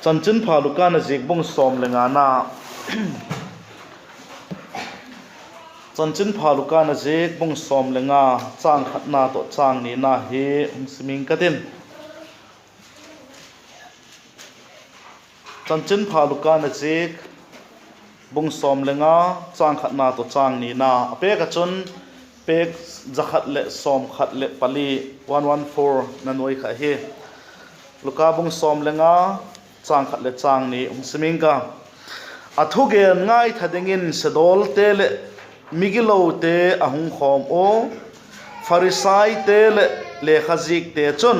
Chanchin pha luka na zik bung som lenga na chanchin pha luka na zik bung som lenga chang khatna to chang ni na hi siming katin chanchin pha luka na zik bung som lenga chang khatna to chang ni na ape ka chun pek zakhat le som khat le pali 114 nanoi kha hi luka bung som lenga chang khat le chang ni siming ka athu ge ngai thadengin sedol te le migilo te ahung khom o farisai te le khazik te chun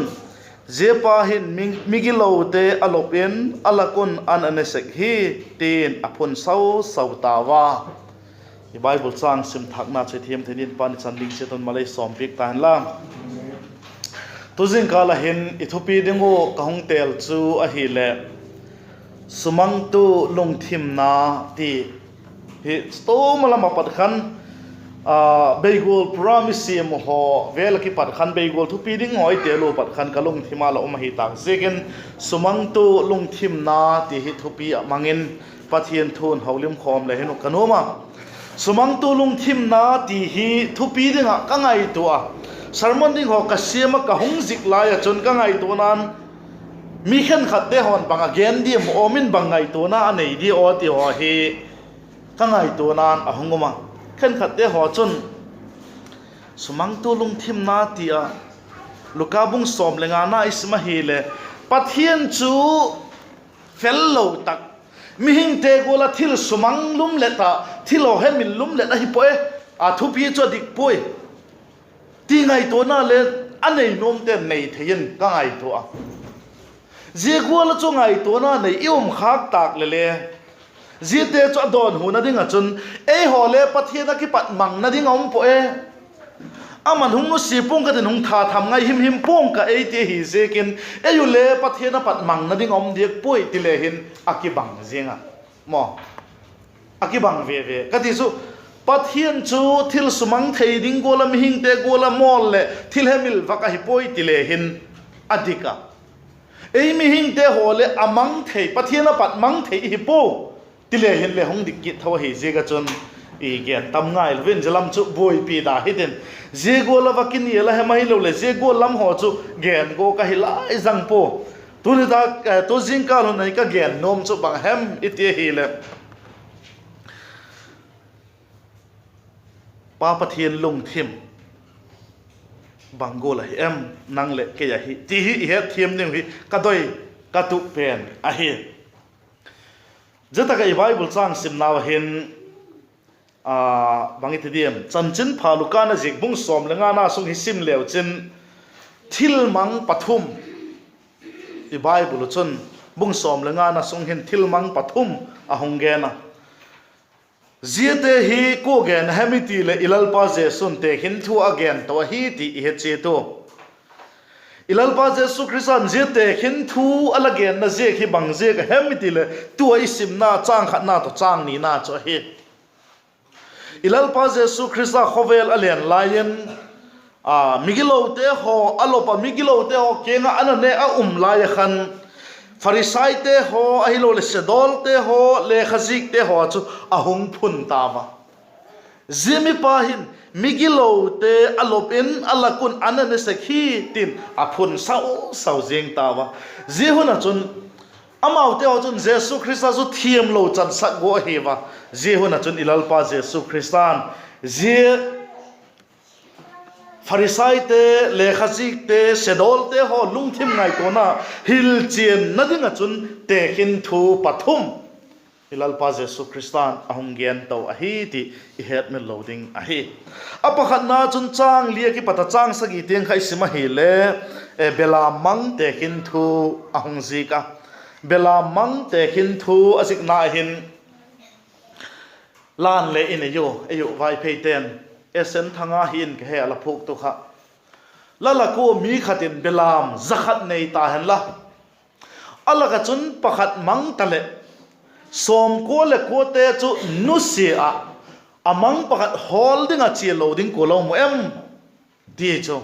zepa hin migilo te alopin alakun ananesek hi tin apun sau tawa i bible chang sim thakna che thiam thenin pan chanling cheton malai som pik tan la tuzin kala hin ithupi dingo kahung tel chu a hi le sumang tu lungthim na ti hi sto malama pat khan beigol promise mo ho velaki pat khan beigol thupi ding hoi te lo pat khan kalung thimala hi tak second sumang tu lungthim na ti hi thupi mangin pathian thun haulim khom le henu kanoma sumang tu lungthim na ti hi thupi ding ka ngai to a sermon ding ho ka siama ka hungzik la ya chon ka ngai to nan mi khan khat de hon banga gen di mo omin bangai to na anei di o ti ho hi ka ngai to nan ahungoma khan khat de ho chun sumang tu lungthim na ti a luka bung som lenga na isma hi le pathian chu fello tak mi hing te gola thil sumang lum leta thilo he min lum leta hi poe a thupi cho dik poi ti ngai to na le anei nom te nei thein ka ngai to a je gola chu ngai to na nei iom khak tak le le je te chu don hu na ding a chun e ho le pathian ki pat mang na ding om poe aman hung no si pong ka den hung tha tham ngai him pong ka e te hi zekin e yu le pathian pat mang na ding om diek poi ti le hin akibang zinga mo akibang ve ka ti su pathian chu thil sumang thei ding gola mi hing te gola mol le thil hemil vaka hi poi ti le hin adika ei mi hing te hole amang thei pathian pat mang thei hi po ti le hin le hung dik ki thaw hi zega chon i gen tam ngai ven jalam chu boi pi da hiden je gola vakin yela he mai lo le je golam ho chu gen go ka hilai jang po tu ni da to jing ka lo nai ka gen nom chu bang hem itie hi le pa pathian lung thim bang gola em nang le ke ya hi ti hi he thiam ning hi ka doi ka tu pen a hi jata ka bible chang sim naw hin bangi thidiam chanchin phaluka na zik bung som lenga na sung hi sim leo chin thil mang pathum i bible chun bung som lenga na sung hin thil mang pathum a hongena ziate hi ko gen hamiti le ilalpa je sun te hin thu again to hi ti he che to ilalpa je su christian ziate hin thu alagen na je hi bang je ka hamiti le tu isim na chang khat na to chang ni na cho hi ilalpa je su christa khovel alian lion migilo te ho alopa migilo te ho kenga anane a lai khan farisai te ho ahilo le sedol te ho le khazik te ho chu ahung phun tawa zimi pahin migilo te alopin alakun anane sekhi tin aphun sau jeng tawa jehuna chun amau te ho chun jesu christa chu thiam lo chan sak go hewa jehuna chun ilalpa jesu christan je farisai te le khazik te sedol te ho lungthim ngai to na hil chen nadinga chun te hin thu pathum ilalpa jesu christan ahung gen to a hi ti het me loading a hi apakhat na chun chang lia ki pata chang sagi teng khai sima hi le bela mang te hin thu ahung zika bela mang te hin thu asik na hin lan le in yo ayo vai peiten esen thanga hin ke he ala phuk to kha lala ko mi khatin belam zakhat nei ta han la ala ka chun pakhat mang tale som ko le ko te chu nu si a amang pakhat holding a chi loading ko lo mo em ti cho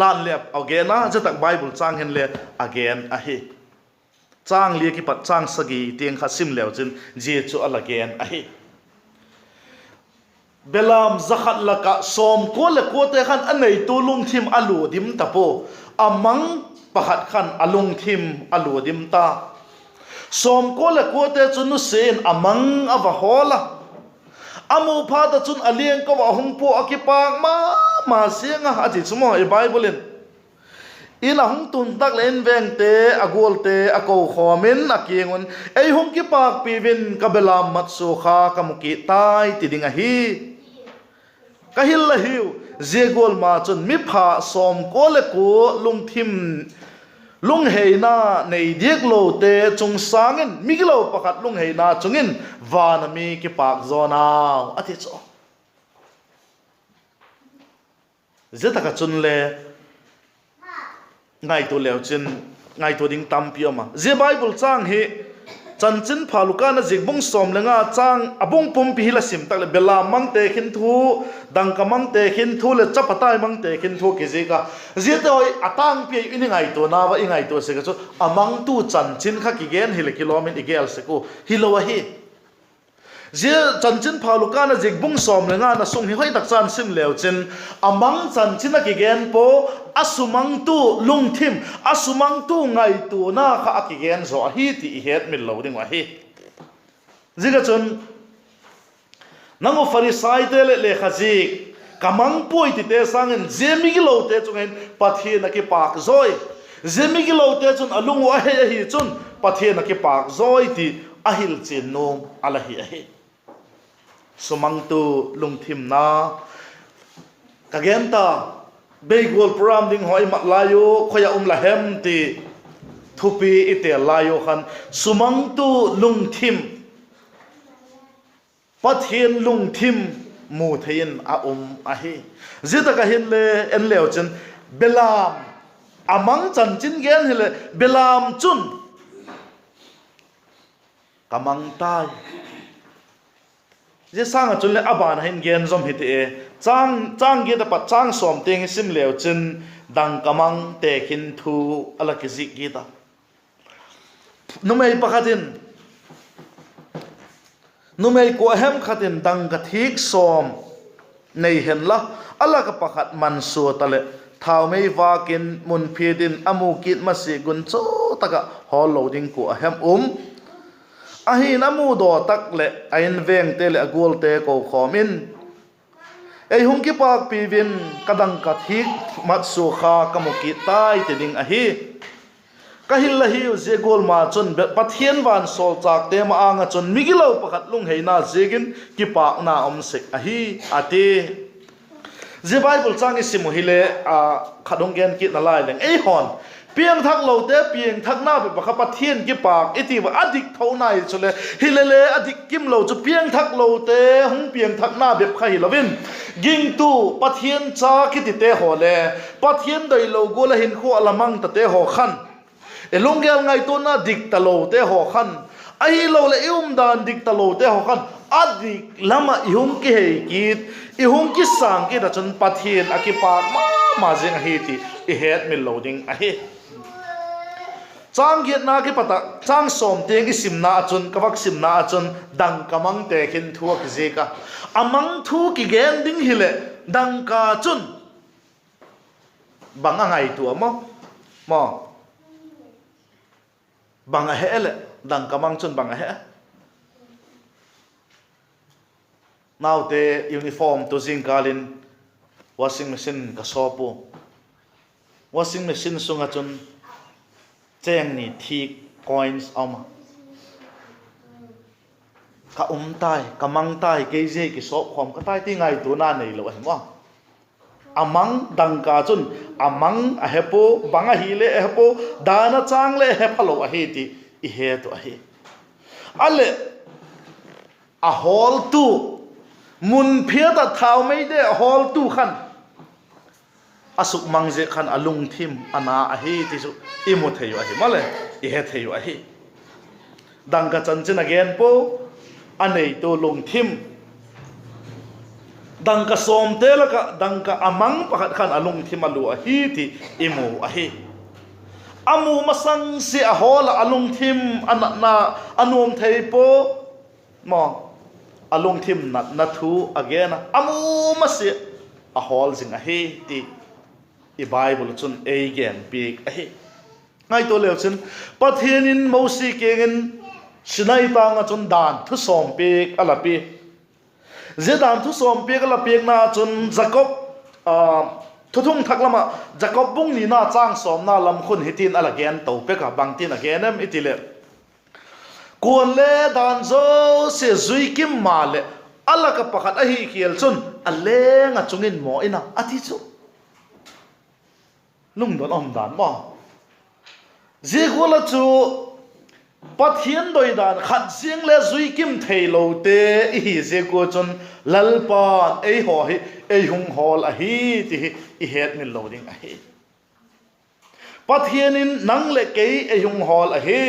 lan le again na jatak bible chang hen le again a hi chang lia ki pat chang sagi tiang kha sim leo chin je chu alagen ahi belam zakhat laka som ko le ko te khan anei tu lung thim alu dim tapo amang pakhat khan alung thim alu dim ta som ko le ko te chu nu sen amang ava hola amu pha da chun alieng ko wa hung po akipa ma sianga ati chumo e bible in ila hung tun tak len veng te agol te ako khomin akingun ei hung ki pak pivin kabelam matsu kha kamuki tai tidinga hi kahil lahiu zegol ma chun mi pha som ko le ko lung thim lung heina nei diek lo te chung sangin miglo pakhat lung heina chungin van mi ki pak zona ati cho zeta ka chun le ngai to leo chin ngai to ding tam pioma je bible chang hi chan chin phaluka na jigbong som lenga chang abong pum pi la sim tak le bela mang te khin thu dang ka mang te khin thu le chapatai mang te khin thu ki je ka je te oi atang pi ini ngai to na wa ingai to se ka chu amang tu chan chin kha ki gen hi le kilometer igel se ko hi lo wa hi je chan chin phaluka na jigbong som lenga na sung hi hoi tak chan sim leo chin amang chan chin ki gen po asumang tu lung thim asumang tu ngai tu na kha ki gen zo hi ti het mil lo ding wa hi ziga chun nango farisai te le khaji kamang poi ti te sangin zemi gi lo te chungen pathe na ki pak zoi zemi gi lo te chun alung wa he hi chun pathe na ki pak zoi ti ahil chin no ala hi hi sumang tu lung thim na kagenta begol pram ding hoi mat layo khoya lahem ti thupi ite layo khan sumang tu lung thim pathian lung thim mu thein a ahi zita ka hin le en leo chen belam amang chan chin gen hele belam chun kamang tai je sang chun le aban hin gen zom hite e chang ge da pa chang som teng sim leo chen dang kamang te khin thu ala ki zi gi da numei pakhatin numei ko hem khatin dang ka thik som nei hen la ala ka pakhat man su tale thau mei wakin mun phidin amu kit ma si gun cho taka hol loading ko hem ahi namu do tak le ain veng te le agol te ko khomin ei hung ki pak pivin kadang ka thik mat su kha kamuki tai te ding ahi kahil lahi je gol ma chun pathian van sol chak te ma anga chun migilo pakhat lung heina zegin ki pak na sek ahi ate je bible chang i simu hile a khadong gen ki na lai leng ei hon piang thak lo te piang thak na be pakha pathian ki pak iti wa adik thonai chule hilele adik kim lo chu piang thak lo te hung piang thak na be kha hilovin ging tu pathian cha ki ti te hole pathian dai lo gola hin kho alamang ta te ho khan elongel ngai to na dik ta lo te ho khan ai lo le dan dik ta lo te ho khan adik lama ihum ki he kit ihum ki sang ki da chun pathian akipa ma jeng hi ti i het mil loading a hi chang giat na ki pata chang som te ki sim na chun kawak sim na chun dang kamang te khin thu ki je ka amang thu ki gen ding hile dang ka chun bang ngai tu mo bang a hele dang kamang chun bang a he now te uniform to zingalin washing machine ka sopo washing machine sunga chun cheng ni thi coins ama ka tai kamang tai ke je ki sop khom ka tai ti ngai tu na nei lo mo amang dang ka chun amang a hepo banga hi le hepo dana chang le he phalo a he ti i he to a he ale a hol tu mun phia ta thau mai de hol tu khan asuk mangje khan alung thim ana a hi ti su imu theyu a hi male i he theyu a hi dang ka chan chin again po anei to lung thim dang ka som te la ka dang ka amang pakhat khan alung thim alu a hi ti imu a hi amu masang si ahol alung thim anatna anuam thei po mo alung thim na thu again amu masi ahol jing a he ti i bible chun again big a he ngai to leo chun pathianin mosi kengin sinai tanga chun dan thu som pek alapi je dan thu som pek alapi na chun jacob thuthung thaklama jacob bung ni na chang som na lam khun hitin alagen to peka bangtin again am itile kon le dan zo se zui kim male alaka pakhat a hi khial chun alenga chungin mo ina ati chu lung don om dan mo je gola chu pathian doi dan khat sing le zui kim theilo te hi je ko chun lalpan ei ho hi ei hung hol a hi ti i het min loading a hi pathianin nang le ke ei hung hol a hi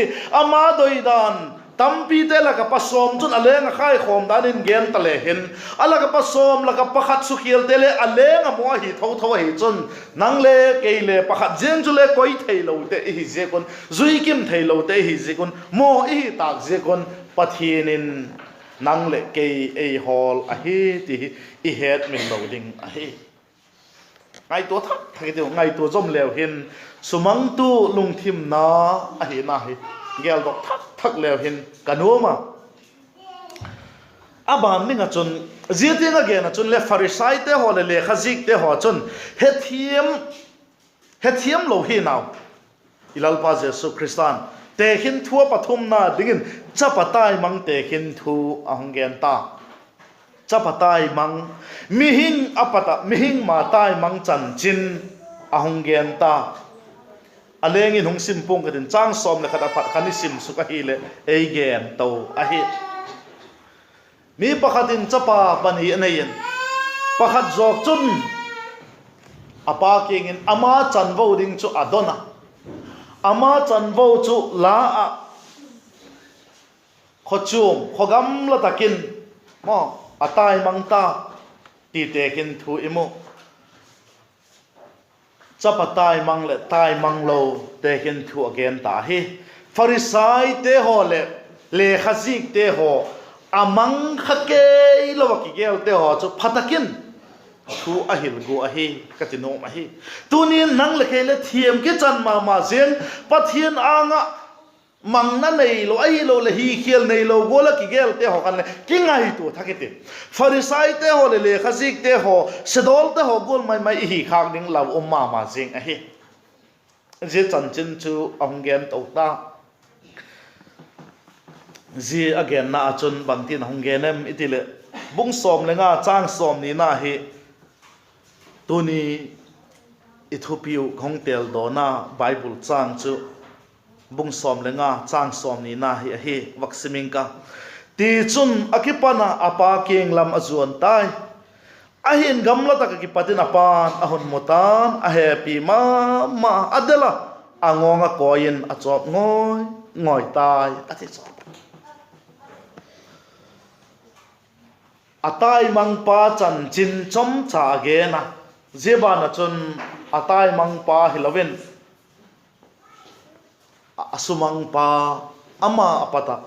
ama doi dan tampi te la ka pasom chun alenga khai khom danin gen tale hin ala ka pasom la ka pakhat su khial te le alenga mo hi tho tho hi chun nang le ke le pakhat jeng chu le koi theilo te hi je kon zui kim theilo te hi je kon mo hi tak je kon pathianin nang le ke ei hol a hi ti i het min loading a hi ngai to thak thak ti ngai to zom leo hin sumang tu lung thim na a hi na hi gel dok thak thak leo hin kanoma aban ninga chun ziating again chun le pharisai te ho le khazik te ho chun hethiam lo hi naw ilal pa jesu christian te hin thua pathum na dingin chapatai mang te hin thu ahongen ta chapatai mang mihing apata mihing ma tai mang chan chin ahongen ta aleng in hung simpung kadin chang som le khata phat khani sim suka hi le ei gen to a hi mi pakhatin chapa pani anayin pakhat jok chun apa kengin ama chan vo ding chu adona ama chan vo chu la a khochum khogam la takin mo atai mangta ti te kin thu imu chapatai mang le tai mang lo te hin thu again ta hi pharisai te ho le khazik te ho amang khake lo ki gel te ho chu phatakin thu ahil gu a hi katino ma hi tunin nang le khele thiam ke chan ma zen pathian anga mang na nei lo ai lo le hi khial nei lo gola ki gel te ho kan le ki ngai tu thakite pharisai te ho le khazik te ho sedol te ho gol mai hi khak ding law ma jing a hi je chan chin chu amgen to ta ji again na chun bantin honggen em itile bung som lenga chang som ni na hi tuni ethiopia khongtel do na bible chang chu bung som lenga chang som ni na hi a hi vaksiming ka ti chun akipana apa keng lam azuan tai ahin gamla ta ki patin apan ahon motan a happy ma adela angonga koin a chop ngoi tai ati chop atai mang pa chan chin chom cha ge na jeba na chun atai mang pa hiloven asumang pa ama apata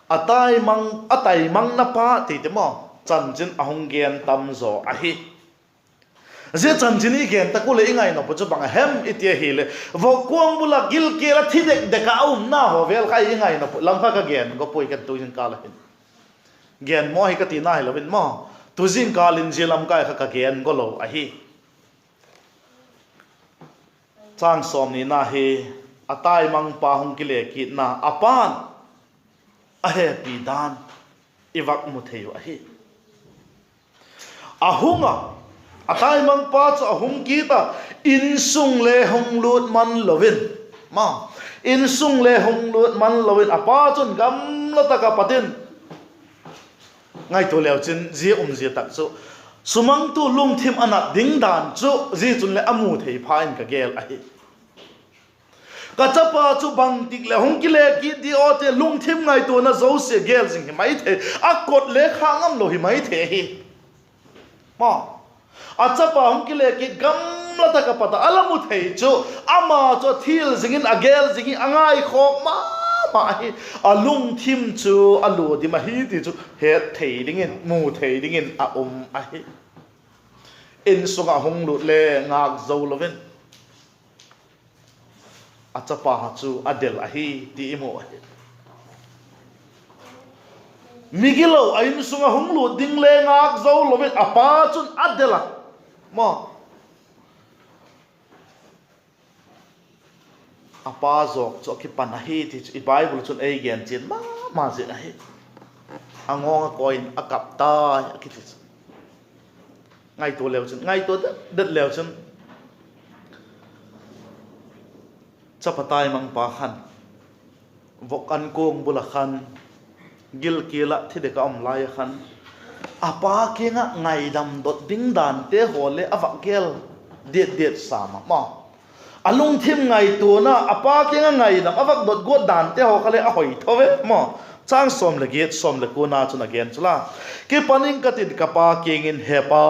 atai mang na pa ti te mo chan chin ahong gen tam zo a hi je chan chin i gen ta ko le ingai no pu chu bang hem itia hi le vo kuang bula gil ke la thi de ka na ho vel khai ingai no pu lam kha ka gen go poi ka tu jin ka la hin gen mo hi ka ti na hi lo bin mo tu jin ka lin jilam kai kha ka gen go lo a hi chang som ni na hi atai mang pa hong kile ki na apan a he pi dan iwak mu theyo a hi ahunga atai mang pa cha ahung ki ta in sung le hong lut man lovin ma in sung le hong lut man lovin apa chun gam la ta ka patin ngai to leo chin ji ji tak chu sumang tu lung thim ana ding dan chu ji chun le amu thei pha in ka gel a hi kachapa chu bang tik le hong ki le ki di ote lung thim ngai to na zo se gel jing mai the a kot le khangam lo hi mai the hi ma acha pa hum kile ki gam la ta ka pata alamu thei chu ama cho thil zingin agel zingin angai khok ma hi alung thim chu alu di ma hi ti chu he thei dingin mu thei dingin a a hi in sunga hong lu le ngak zo loven acha pa chu adel a hi ti imo hi migilo ain sunga hong lu ding le ngak zo loven apa chun adela mo apa zok cho ki panahi ti i bible chun ei gen chin ma je a hi angong coin akap ta ki ti ngai to leo chun ngai to dat leo chun chapatai mang pa khan vokan kong bula khan gil kila thi de ka om lai khan apa ke nga ngai dam dot ding dan te hole avak gel det sama ma alung thim ngai tu na apa ke nga ngai dam avak dot god dan te ho khale a hoi thove ma chang som le get som le ku na chun again chula ke paning ka tin ka pa kengin hepa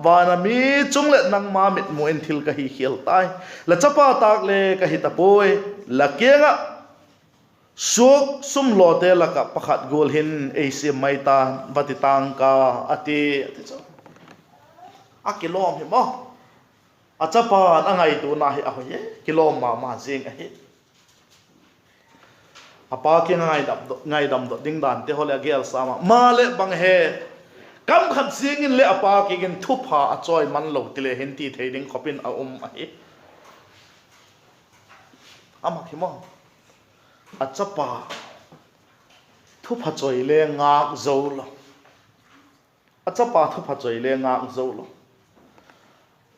wana mi chung le nang ma mit mu en thil ka hi khel tai la chapa tak le ka hi tapoi la kenga suok sum lo te la ka pakhat gol hin ac mai ta batitang ka ati cho akilom hi mo achapa angai tu na hi a hoye kilom ma jing a hi apa ke ngai dam do ding dan te hole agel sama male bang he kam khat sing in le apa ke gen thu pha a choi man lo tile hen ti thei khopin a a hi ama ki mo achapa thu pha choi le ngak zo lo achapa thu pha choi le ngak zo lo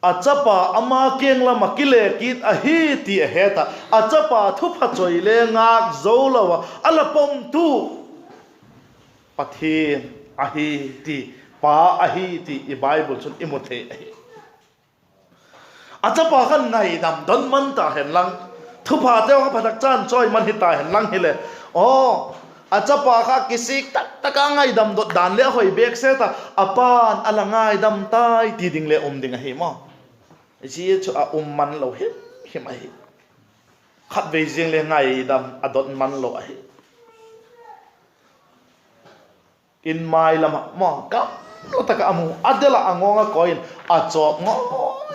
achapa ama keng la makile kit a hi ti a heta achapa thu pha choi le ngak zo lo wa ala pom tu pathin a hi ti pa a hi ti i bible chun imothe a hi achapa khan ngai dam don man ta hen lang thu pha te ka phatak chan choi man hi ta hen lang hi le achapa kha kisik tak ngai dam dot dan le hoi bek se ta apan ala ngai dam tai ti ding le ding a hi mo ji chu a man lo him a hi khat ve jing le ngai dam adot man lo a hi in mai lama mo ka lo ta ka amu adela angonga coin a chok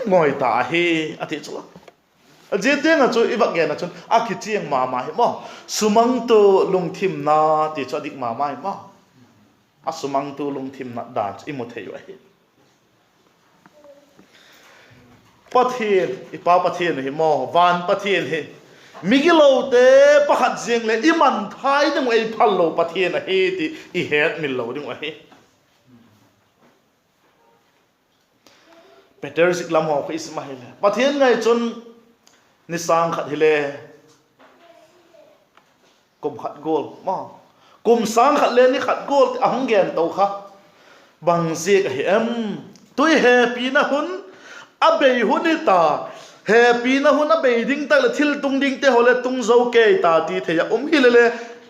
ngoi ta hi ati chu je te nga chu ibak ge na chun a ki chiang ma hi mo sumang tu lung thim na ti chu dik ma hi mo a sumang tu lung thim na dan i mo thei wa hi pathin ipa pathin hi mo van pathin hi migilo te pakhat jing le iman thai ding ei phallo pathin a hi ti i het mil lo ding wa hi peter siklam ho khis ma hi pathin ngai chun ni sang khat hi le kum khat gol ma kum sang khat le ni khat gol ahong gen to kha bang zik hi tui happy na hun abei hunita happy na hun abei ding tak la thil tung ding te hole tung zo ke ta ti theya hi le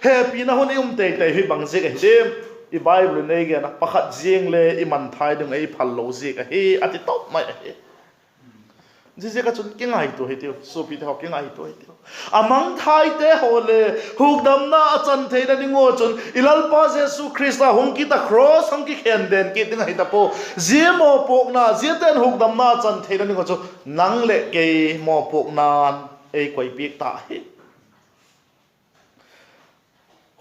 happy na hun te hi bang zik hi dem i bible nei ge na pakhat jing le i man thai ding ei phal lo zik hi ati top mai hi jise ka chun ke ngai to he tio so pi the ke ngai to he tio amang thai te hole hukdam na achan thei na ningo chun ilal pa jesu christa hong ki ta cross hong ki khen den ki ting hai ta po je mo pok na je ten hukdam na chan thei na ningo chu nang le ke mo pok na ei koi pik ta he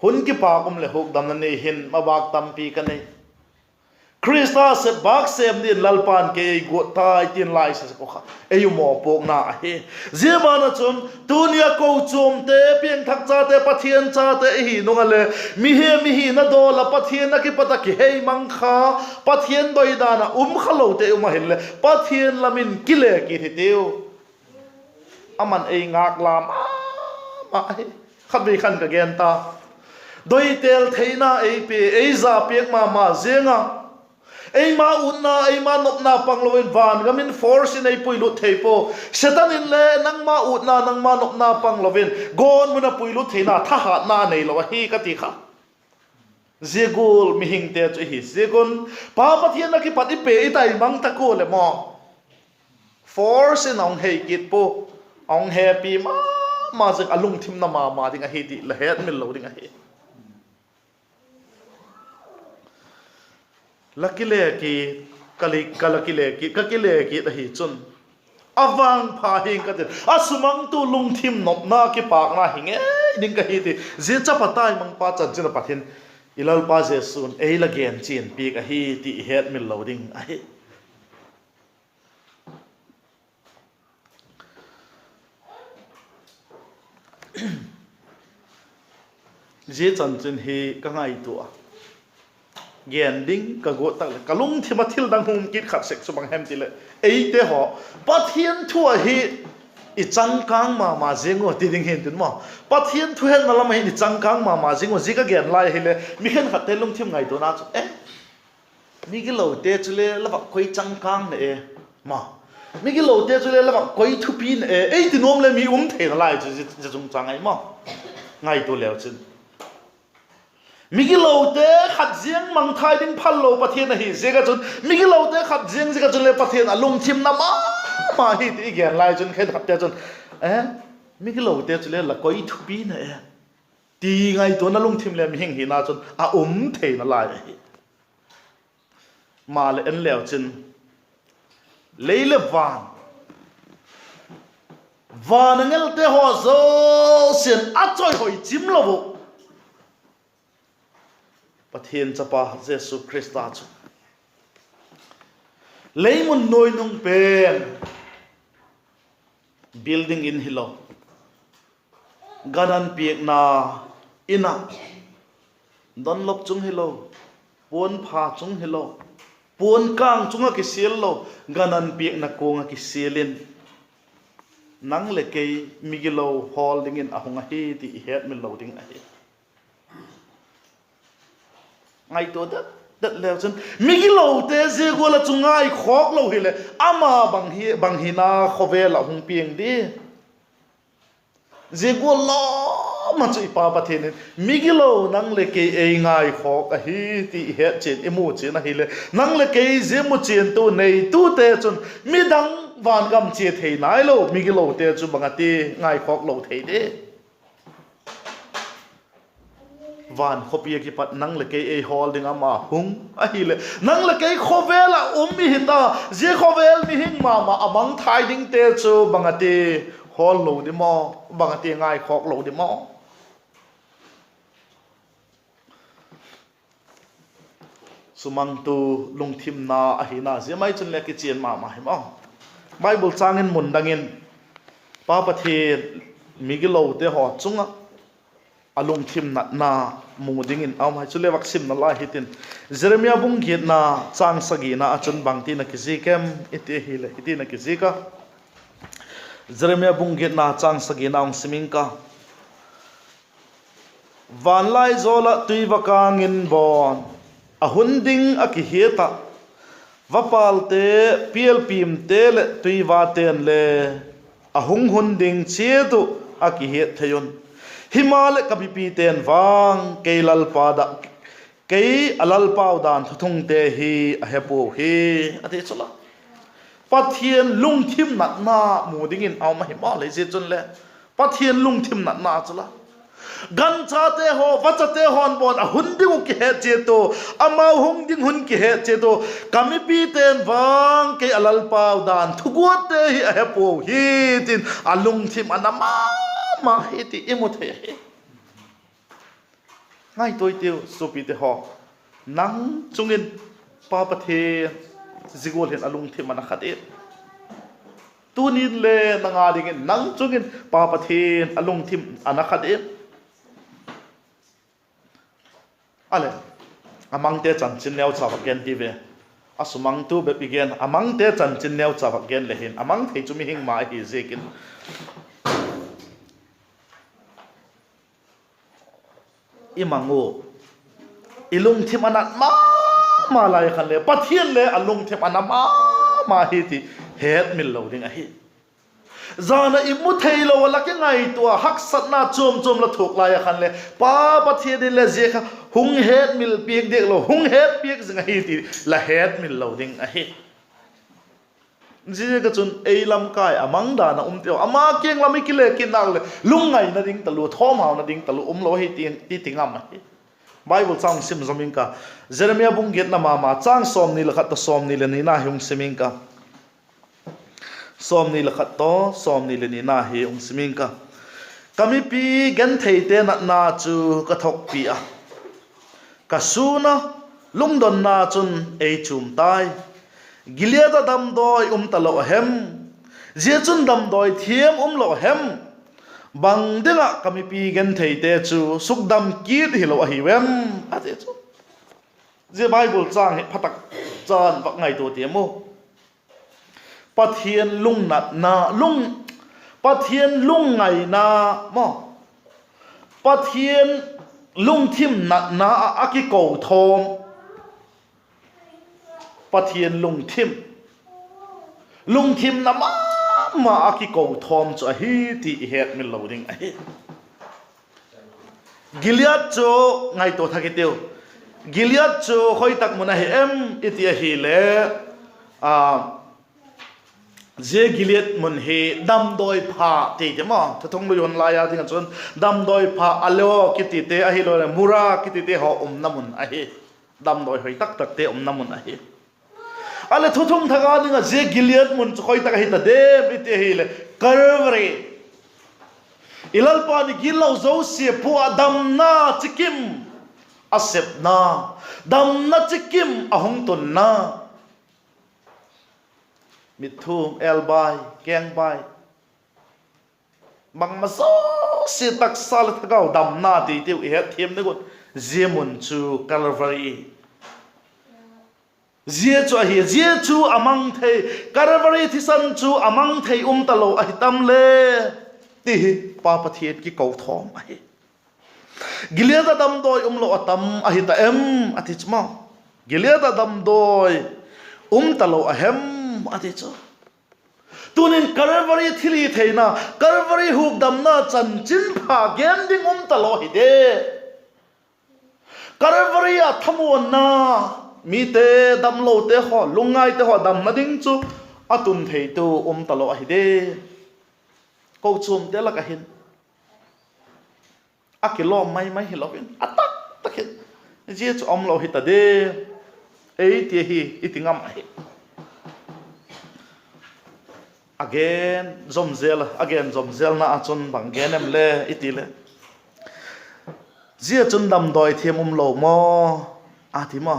hun ki pa kum le hukdam na nei hin ma bak tam pi ka nei Krista se bak sem ni lalpan ke go tai tin lai se ko kha eyu mo pok na he zema na chum tunia ko chum te piang thak cha te pathian cha te hi nongale mi hi na do la pathian na ki pata ki hei mang kha pathian doi da na khalo te hille pathian lamin kile ki thiteu aman ei ngak lam ma he khabi khan ka gen ta doi tel theina ei pe ei za pek ma zenga ei ma unna ei ma nopna pangloin van gamin force in ei puilu theipo setan in le nang ma utna nang ma nopna panglovin gon muna puilu theina tha ha na nei lo hi ka ti kha zigul mi hing te chu hi zigun pa pathian na ki pati pe itai mang ta ko le mo force in ong hei kit po ong happy ma zak alung thim na ma ding a hi ti la het mil lo ding a hi lakile ki kalakile ki kakile ki ta hi chun awang pha hing ka te asumang tu lung thim nop na ki pak na hinge ding ka hi ti je cha patai mang pa chan chin pathin ilal pa je sun ei la gen chin pi ka hi ti het mil lo ding a hi je chan chin hi ka ngai tu a gen ding ka go tak ka lung thim a thil dang hum kit khat sek su bang hem ti le ei te ho pathian thua hi i changkang ma zengo ti ding hen tin mo pathian thu hen malam hi ni changkang ma zengo zika gen lai hi le mi khen khat te lung thim ngai to na chu mi ki lo te chu le la ba koi changkang ne ma mi ki lo te chu le la ba koi thu pi ne ei ti nom le mi the na lai chu chung chang ai mo ngai to le chu mi ki lo te khat jiang mang thai ding phal lo pathian hi zeka chun mi ki lo te khat jiang zeka chun le pathian a lung thim na ma hi ti gen lai chun khen khat te chun mi ki lo te chu le la koi thu pi ne ti ngai to na lung thim le mi hing hi na chun a the na lai hi ma le en leo chun leile van ngel te ho zo sen a choi hoi chim lo bu pathian chapa jesu christa chu leimun noi nung pen building in hilo gadan piek na ina don lop chung hilo pon pha chung hilo pon kang chunga ki sil lo ganan piek na konga ki silin nang le ke migilo holding in ahunga hi ti het mi loading a hi ngai to dat le chen migilo te je go la chungai khok lo hi le ama bang hi na khove la hung pieng di je go lo ma chu pa pa the ne migilo nang le ke ei ngai khok a hi ti het chen emu chen a hi le nang le ke je mu chen tu nei tu te chun mi dang van gam che thei nai lo migilo te chu bangati ngai khok lo thei de van khopia ki pat nang le ke ei holding ama hung a hi le nang le ke khovela mi hita je khovel mi hing ma amang thai ding te chu bangati hol lo di mo bangati ngai khok lo di mo sumang tu lungthim na ahina je mai chun le ki chen ma hi mo bible changin mun dangin pa pathe migilo te ho chunga alung thim na muding in am hai chule vaksim na la hitin jeremia bung git na chang sagi na achun bangti na kizikem ite hile iti na kizika jeremia bung git na chang sagi na ong simingka van lai zola tui wakang in bon ahunding akiheta vapalte plpim tel tui waten le ahung hunding chetu akihet thayon himal kapipi ten wang keilal pada kei alal pau dan thuthung te hi ahepo hi ate chola pathian lungthim nat na muding in aw ma hi ma le je chun le pathian lungthim nat na chola gan cha te ho vacha te hon bon a hunding ki he che to ama hung ding hun ki he che to kamipi ten wang kei alal pau dan thugot te hi ahepo hi tin alungthim anama ma hiti imuthe ngai toi tiu supi te ho nang chungin pa pathe zigol hen alung the mana khate tunin le nanga ding nang chungin pa pathe alung thim ana khate ale amang te chan chin neu chawa gen ti ve asumang tu be pigen amang te chan chin neu chawa gen le hin amang thei chumi hing ma hi zekin imango ilung thim anat ma lai khan le pathian le alung thim anama ma hi ti het mil lo ding a hi zana imu thei lo la ke ngai tua hak sat na chom chom la thuk la ya khan le pa pathian de le je kha hung het mil piek dek lo hung het piek zanga hi ti la het mil lo ding a hi je ka chun ei lam kai amang da na teo ama keng lam ki le kin nang le lungai na ding talu thom haw na ding talu lo hi ti tingam a hi Bible chang sim zomin ka Jeremiah bung get na mama chang som ni la khat ta som ni le ni na hung simin ka som ni la khat to som ni le ni na hi ung simin ka kami pi gan thei te na chu ka thok pi a ka su na lung don na chun ei chum tai gileada dam doi talo hem je chun dam doi thiam lo hem bang denga kami pi gan thei te chu suk dam ki hi lo hi wem a te chu je Bible chang he phatak chan bak ngai to te mo pathian lung nat na lung pathian lung ngai na mo pathian lung thim nat na aki ko thom pathian lung thim na ma aki ko thom chu hi ti het mil lo ding a hi Gilead cho ngai to thakiteu Gilead cho khoi tak mona he em itia hi le je Gilead mun he dam doi pha te ma thong lo yon la ya ding chon dam doi pha alo kiti te a hi lo mura kiti te ho namun a hi dam doi hoi tak tak te namun a hi ale thong thaga ding je Gilead mun khoi tak hi ta de itia hi le Calvary ilal pa ni gilaw zo si pu dam na chikim asep na dam na chikim ahong ton na mithum elbai keng bai bang ma so si tak sal thagaw dam na ti tiu he thiam ne got jemun chu Calvary je chu amang thei Calvary thisan chu amang thei talo a hitam le ti pa pathian ki ko thom a hi Gilead dam doi lo atam a hi ta em a ti chma Gilead dam doi talo a hem a ti chu tunin Calvary thili theina Calvary huk dam na chan chin pha gen ding talo hi de Calvary a thamon na mi te dam lo te ho lungai te ho dam na ding chu atun thei tu talo a hi de ko chum te la ka hin akilo mai hi lo hin atak takhin je chu lo hi ta de ei ti hi itingam hi again zomzel na achun bang genem le itile je chun dam doi thiam lo mo ati mo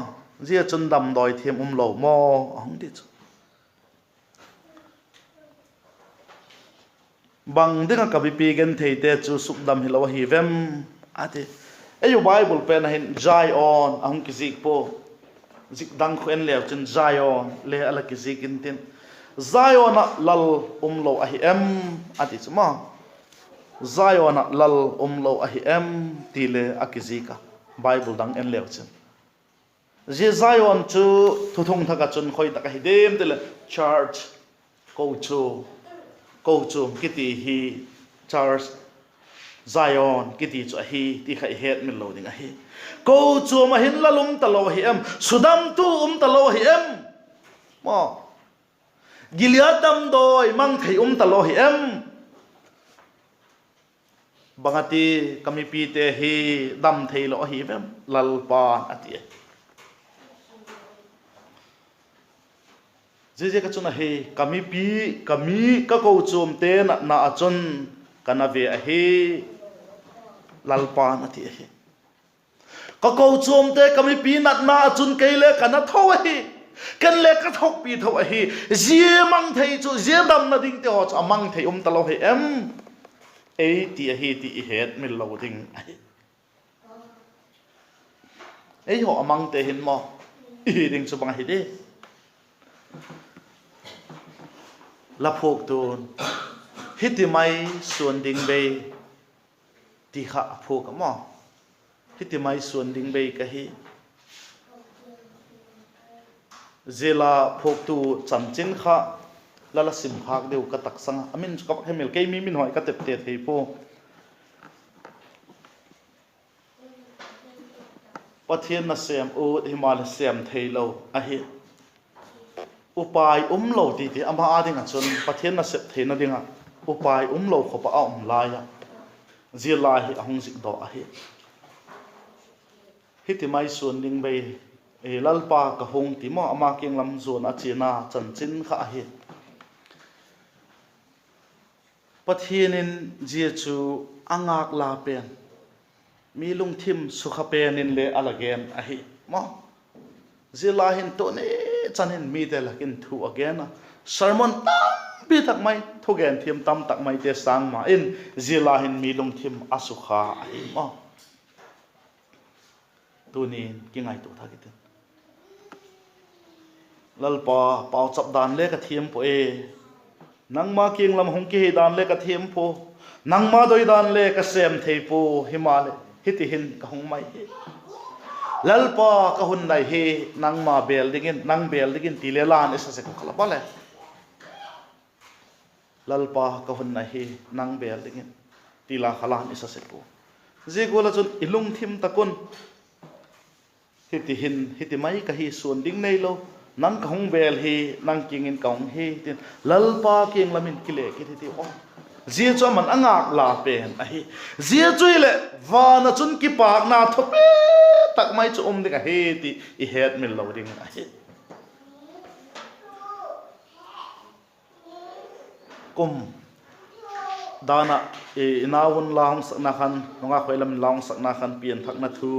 je chun dam doi thiam lo mo ong ti chu bang dinga ka bi gen thei te chu suk dam hi lo hi vem ati ayu Bible pen hin Zion ang ki zik po zik dang khuen le chen Zion le ala ki zik in tin Zion lal lo a hi em ati chuma Zion lal lo a hi em ti le akizika Bible dang en le chen je Zion chu thuthung thaka chun khoi taka hi dem te le church ko chu kiti hi church Zion kiti chu hi ti khai het min lo ding a hi ko chu ma hin lalum talo hi em sudam tu talo hi em mo Gilead dam doi mang thei talo hi em bangati kami pi te hi dam thei lo hi em lal pa ati je ka chuna he kami ka ko chum te na achun kana ve a he lalpa na ti he ka ko chum te kami pi na achun keile kana tho he kan le ka thok pi tho he je mang thei chu je dam na ding te ho cha mang thei talo he em ei ti he ti het mil lo ding ei ho amang te hin mo i ding chu bang hi de la phok tun hiti mai suan ding be ti kha phok mo hiti mai suan ding be ka hi zela phok tu cham chin kha lala sim khak deu ka tak sanga amin ka hemel ke mi min hoi ka tep te thei po pathian na sem o himal sem thei lo a hi upai lo ti ti ama adinga chun pathian na sep thei na dinga upai lo khopa a la ya zila hi ahung zik do a hi hiti mai sun ding bei e lalpa ka hung ti mo ama king lam zon a china chan chin kha hi pathianin jia chu angak la pen mi lung thim sukha penin le alagen a hi mo zila hin to ne chanin mi te lakin thu again sermon tam bi tak mai thogen thiam tam tak mai te sang ma in zila hin mi lung thim asukha a hi mo tunin kingai tu thakitin lalpa pau chap dan le ka thiam po e nangma king lam hong ki dan le ka thiam po nangma doi dan le ka sem thei po himale hiti hin ka hong mai lalpa ka hun nai he nangma bel dingin nang bel dingin ti le lan esa se ko khala pale lalpa ka hun nai he nang bel dingin ti la khalan esa se po je gola chun ilung thim takun hiti mai ka hi suan ding nei lo nang ka hong bel hi nang king in kaung hi tin lalpa king lamin kile ki ti o zia cho man angak la pen a hi zia chui le wana chun ki pak na thope tak mai chu ding a he ti I het mil lo ding a hi kum dana inawun laung sakna khan nonga khoilam laung sakna khan pian thak na thu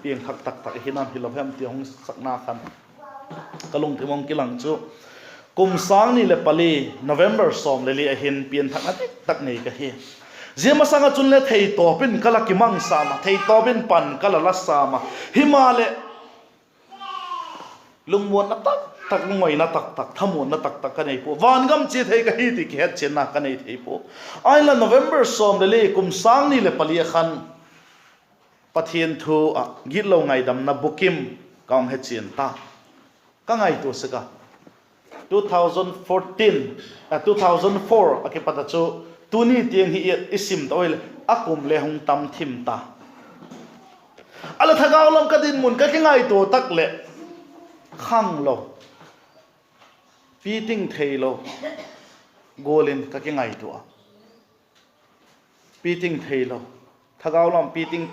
piang thak tak tak hinam hilom hem ti hong sakna khan kalung thimong kilang chu kum sang ni le pali November som le li a hin pian thak na tak nei ka hi zema sanga chun le thei to pin kala ki mang sa ma thei to pin pan kala la sa ma himale lungmon na tak tak ngoi na tak tak thamon na tak tak ka nei po van gam chi thei ka hi ti ki het chen na ka nei thei po ai la November som le li kum sang ni le pali khan pathian thu a git lo ngai dam na bukim kaung he chin ta ka ngai tu saka 2004 ake pata chu tuni tiang hi isim toil akum le hong tam thim ta ala thagaw lam ka din mun ka ngai tu tak le khang lo piting thei lo golin ka ngai tu piting thei lo thagaw lam piting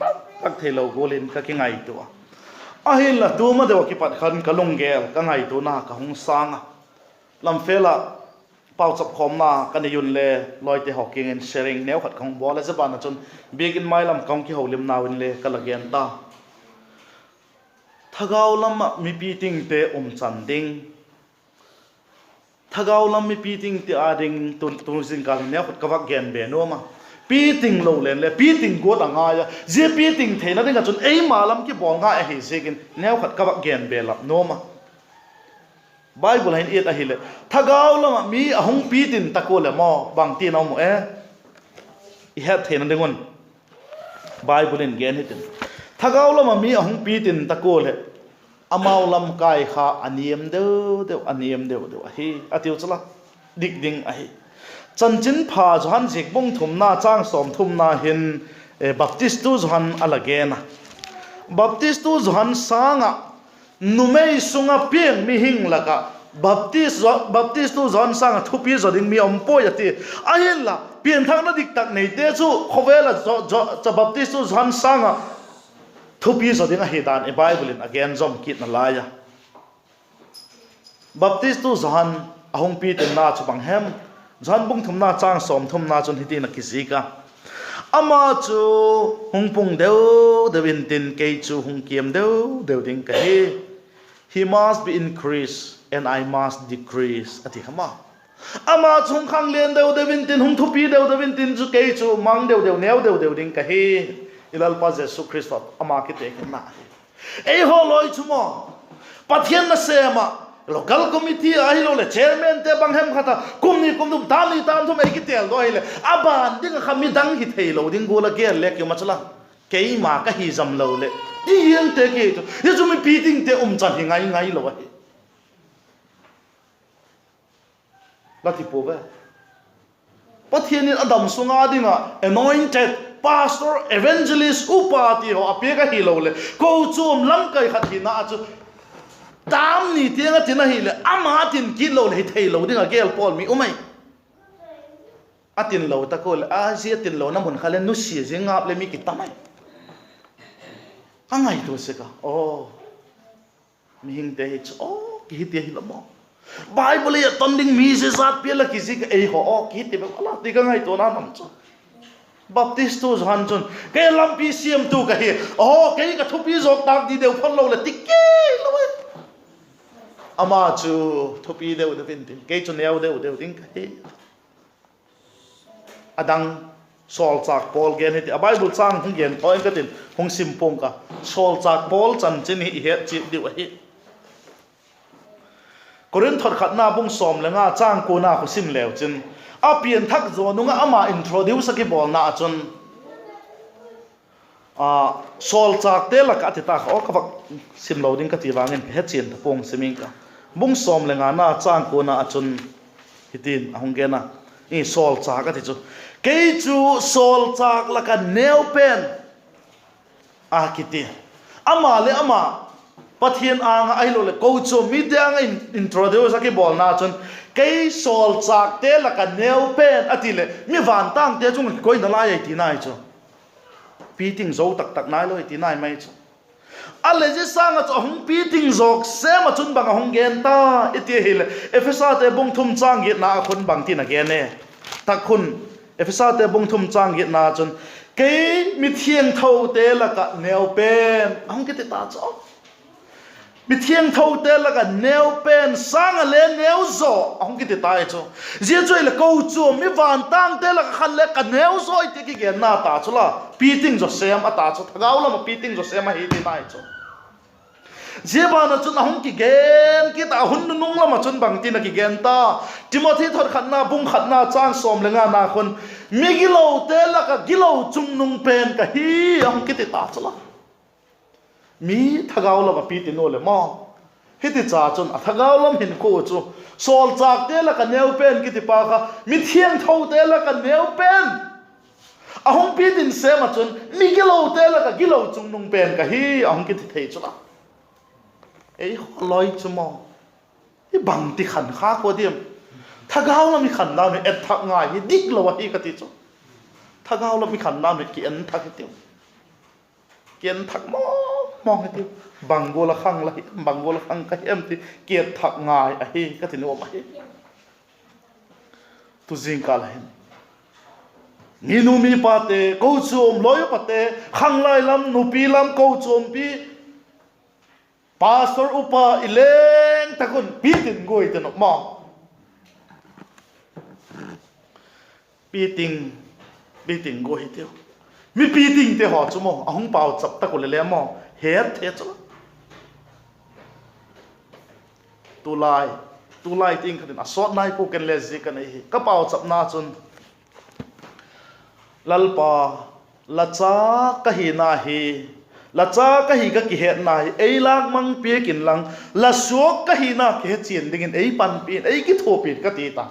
tak thei lo golin ka ngai tu ahil la tu ma dewa ki pat khan kalung gel ka ngai tu na ka hong sanga lam fela pau chap khom na kan yun le loi te hawking and sharing neu khat khong bola zaban chun begin mai lam kong ki holim nawin le kalagen ta thagaw lam mi piting te chan ding thagaw lam mi piting te ading tu jing kal neu khat kawak gen be no ma piting lo len le piting go ta nga ya je piting the na ding chun ei ma lam ki bol nga e hi sekin neu khat kawak gen be lap no ma Bible hin et ahile thagaw lama mi ahung pitin takole mo bang ti no mo I het the na dingon Bible in gen hitin thagaw lama mi ahung pitin takole amaw lam kai kha aniem de aniem de hi atiu chala dik ding ahi chanchin pha johan jek bong thum na chang som thum na hin baptist tu johan alagena baptist tu johan sanga numei sunga pieng mi hing laka baptist tu zon sang thupi zoding mi ompo yati ahilla pian thang na dik tak nei te chu khowela cho baptist tu zon sanga thupi zoding a hedan e bible in again zom kit na laya baptist tu zon ahong pi ten na chu bang hem zon bung thum na chang som thum na chun hiti na kisika ama chu hung pung deu tin ke chu hung kiem deu ding ka he must be increased and I must decrease ati khama ama chung khang len deu tin hung thupi deu tin chu ke chu mang deu neu ding ka he ilal pa jesu christ ama ki te na ei ho loi chumo pathian na sema local committee ai lo le chairman te bang hem khata kumni kumdum dali tam thum ei ki tel do ile aban ding khami dang hi thei lo ding gola ge lek yo machla kei ma ka hi jam lo le iyang te ke to ye chu mi piting te chan hi ngai lo hi ti po ve pathian in adam sunga dinga anointed pastor evangelist upati ho apia ka hi lo le ko chum lam kai khat hi na chu tam ni tianga tina hi le ama tin ki lo le thei lo dinga gel pol mi umai atin lo ta ko le a sia tin lo na mun khalen nu si je ngap le mi ki tamai angai to se ka oh mi hing te hi oh ki te hi lo mo Bible ya tanding mi se sat pia la kisi ka e ho oh ki te ba ala ti ka ngai to na nam chu Baptist tu han chun ke lampi siam tu ka hi oh ke ka thupi jok tak di deu phol lo le ti ke lo ama chu thupi deu de tin tin ke chu neu deu tin ka hi adang sol chak pol gen hi a Bible chang hung gen point ka tin hung sim pong ka sol chak pol chan chen hi he chi di wa hi Korin thot khat na bung som le nga chang ko na khu sim lew chin a pian thak zo nu nga ama introduce ki bol na chun sol chak te la ka ti ta kho ka bak sim loading ka ti wangin he chen pong siming ka bung som le nga na chang ko na chun hitin ahung ge na i sol chak ka ti chu ke chu sol chak la ka neu pen a kiti ama le ama pathian ang ai lo le ko chu mi dang introduce ki bol na chun ke sol chak te la ka neu pen atile mi van tang te chung koi na lai ti nai chu piting zo tak tak nai lo ti nai mai chu ale je sang chu hung piting zok se ma chun bang hung gen ta iti hile efesa te bung thum chang gi na khun bang ti na ge ne tak khun efesa te bung thum chang gi na chun ke mi thieng tho te la ka neu pen hung ki te ta chu mi thieng tho te la ka neu pen sang le neu zo hung ki te tai chu je choi la ko chu mi van tang te la ka khan le ka neu zo i te ki gen na ta chu la piting zo sem ata chu thagaw la ma piting zo sem hi ti nai chu je ba na chu na hung ki gen ki ta hun nung la ma chun bang ti na ki gen ta Timothy thot khat na bung khat na chang som le nga na khun mi gi lo te la ka gi lo chung nung pen ka hi hung ki te ta chu la mi thagaw la ma pi ti no le mo hiti cha chun a thagaw lam hin ko chu sol chak te la ka neu pen ki ti pa kha mi thiang tho te la ka neu pen ahong pi tin se ma chun mi gilo te la ka gilo chung nung pen ka hi ahong ki ti thei chu la ei loi chu mo i bang ti khan kha ko dim thagaw la mi khan na mi et thak ngai hi dik lo wa hi ka ti chu thagaw la mi khan na mi ki en thak ti kian thak mo mong ti banggola khang la banggola khang ka em ti kiet thak ngai a hi ka ti no ma hi tu jing ka la hin ni nu mi pa te ko chum loi pa te khang lai lam nu pi lam ko chum pi pastor upa ileng takun pi tin goi te no ma pi ting goi te mi pi ting te ho chu mo ahung pau chap ta ko le mo he the chu tu lai ting khatin a sot nai pu ken le ji kan hi ka pau chap na chun lalpa lacha ka hi na hi lacha ka hi ka ki he na hi ei lak mang pe kin lang la suak ka hi na ke chin ding in ei pan pin ei ki tho pin ka ti ta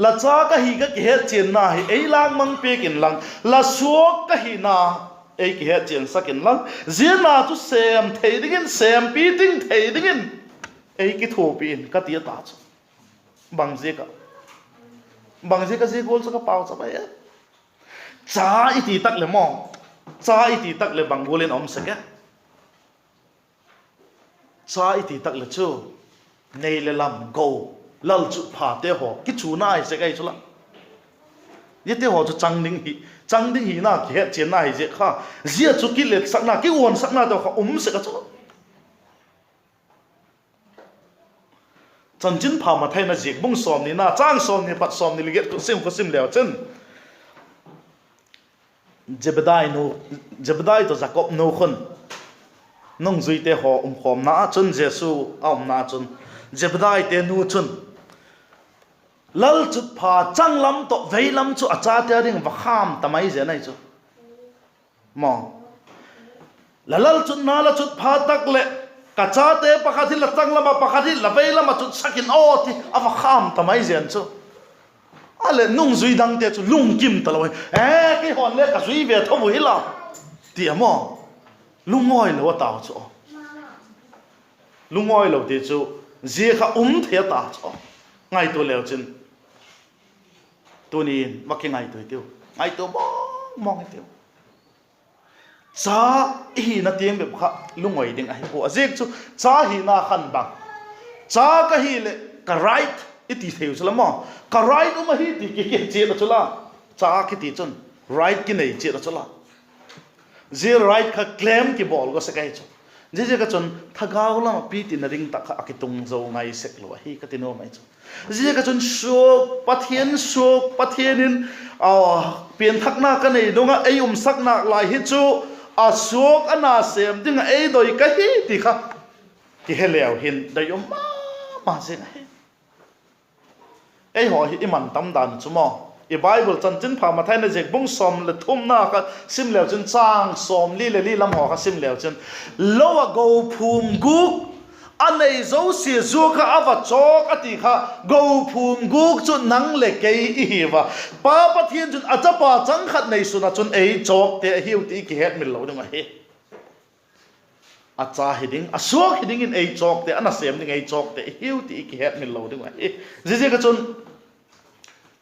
lacha ka hi ka ke chen na hi ei lang mang pe kin lang la suak ka hi na ei ke chen sakin lang zina tu sem thei dingin sem pi ting thei dingin ei ki tho pin ka ti ta chu bang je ka je gol ka pau cha ba ya cha iti tak le mo cha iti tak le bang golin om sa ka cha iti tak le chu nei le lam go lal chu pha te ho ki chu na ai se kai chu la ye te ho chu chang ding hi na ke chen na hi je kha zia chu ki le sak na ki won sak na to kha se ka chu chan chin pha ma thai na jik bung som ni na chang som ni pat som ni liget ko sim leo chen Jebedai to Jacob no khun nong zui te ho khom na chun Jesu om na chun Jebedai te nu chun lal chut pha chang lam to vei lam chu acha te ding va kham tamai je nai chu mo la lal chut na la chut pha tak le kachate pakhathil la changlama pakhathil la veilama chu sakin oti ava kham tamai zen chu ale nung zui dang te chu lung kim taloi ki hon le ka zui ve thomu hila ti amo lungoi lo ta chu lungoi lo te chu je kha the ta chu ngai to leo chin tunin maki ngai to tiu ngai to mong tiu cha hi na tiang be kha lungoi ding ai ko azek chu cha hi na khan bang cha ka hi le ka right iti theu chlama ka right uma hi ti ke che da chula cha ki ti chun right ki nei che da chula je right kha claim ki bol go sakai chu je ka chun thagaw la pi ti na ring ta kha akitung zo ngai sek lo hi ka ti no mai chu je ka chun shok pathianin pian thak na ka nei donga ei sak na lai hi chu asok ana sem ding ei doi ka hi ti kha ki heleu hin dai ma se na ei ho hi iman tam dan chu mo i bible chan chin pha ma thai na jek bung som le thum na ka sim leu chen chang som li le li lam ho ka sim leu chen lowa go phum guk anei zo si zu kha awa chok ati kha go phum guk chu nang le kei hi wa pa pathian chun achapa chang khat nei su na chun ei chok te hiu ti ki het mil lo ding a he acha hiding asok hiding in ei chok te ana sem ding ei chok te hiu ti ki het mil lo ding a he je ka chun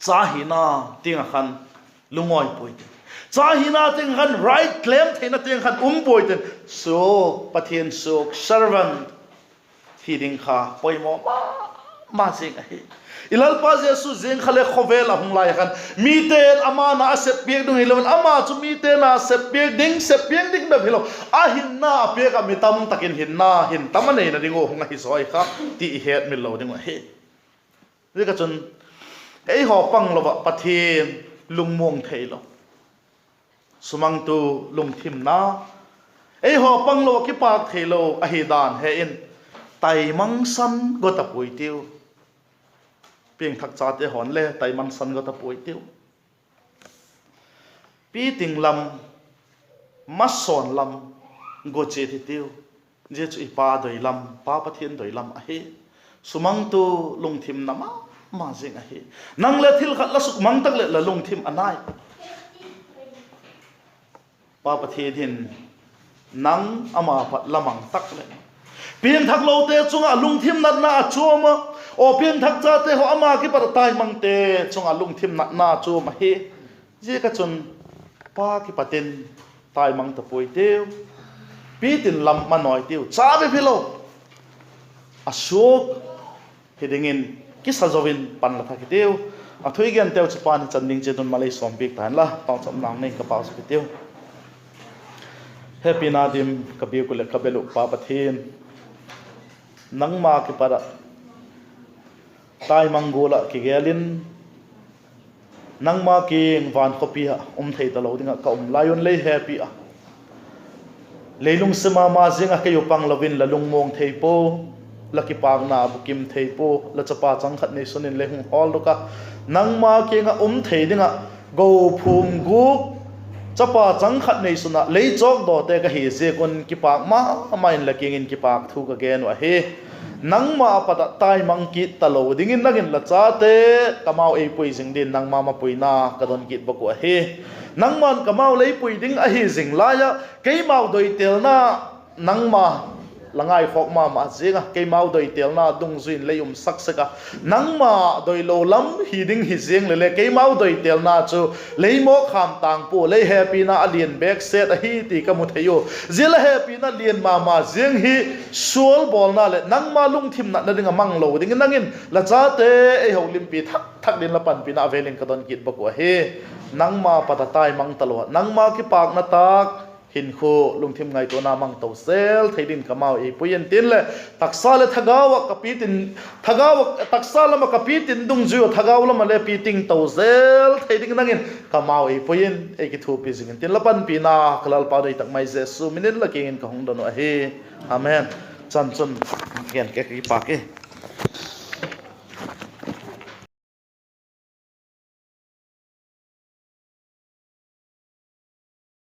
cha hina ting khan lungoi poiten cha hina ting khan right claim theina ting khan poiten so pathian sok servant hiding kha poimo ma sing a he ilal pa jesu zeng khale khovel a hung lai khan mitel ama na sep piek dung hilon ama chu mitel na sep piek ding be philo a hin na pe ka mitam takin hin na hin tamane na dingo hung hi soi kha ti het mil lo ding a he re ka chun ei ho pang lo ba pathian lungmong theilo sumang tu lungthim na ei ho pang lo ki pak theilo a hi dan he in tai mang san go ta pui tiu pieng thak cha te hon le tai mang san go ta pui tiu pi ting lam mason lam go che thi tiu je chu pa doi lam pa pathian doi lam a he sumang tu lungthim na ma jing a he nang le thil khat la suk mang tak le la lungthim anai pa pathian hin nang ama pat lamang tak le pian thak lo te chunga lungthim nat na chuma o pian thak cha te ho ama ki par tai mang te chunga lungthim nat na chuma he je ka chun pa ki patin tai mang ta poi teu pi tin lam ma noi teu cha be philo asok hidingin ki sajovin pan la thak teu a thoi gen teu chupan chanding che don malai som bik tan la pau chom nang nei ka pau se teu happy nadim kabi ko le kabelu pa pathin nang ma ki para tai mangola ki gelin nang ma ki van copy ha thei ta lo dinga ka lion le happy a leilung sema ma zinga ke yopang lovin la lungmong thei po laki pang na bukim thei po la chapa chang khat nei sunin le hung hol ka nang ma ki nga thei dinga go phum gu chapa chang khat nei suna le chok do te ka hi se kon ki pak ma main la king in ki pak thu ka gen wa he nang ma pada tai mang ki talo dingin lagin la cha te kamau ei pui jing din nang ma pui na ka don kit ba ko he nang man kamau lei pui ding a hi jing la ya ke mau doi tel na nang ma langai khok ma zinga ke mau doi tel na dung zuin leum sak saka nang ma doi lo lam hi ding hi jing le ke mau doi tel na chu leimo kham tang po le happy na alien back set a hi ti ka mu theyo zila happy na lien ma jing hi sual bol na le nang ma lung thim na ding mang lo ding nangin la cha te e ho lim pi thak din la pan pi na velin ka don kit ba ko he nang ma patatai mang talo nang ma ki pak na tak hin kho lungthim ngai to na mang to sel theidin kamau e puyen tin le taksa le thagawa kapitin thagawa taksa lama kapitin dung ju thagawa lama le piting to sel theiding nangin kamau e puyen e ki thu pi jing tin lapan pi na kalal pa doi tak mai jesu minin la king in ka hong don a he amen chan chun gen ke ki pa ke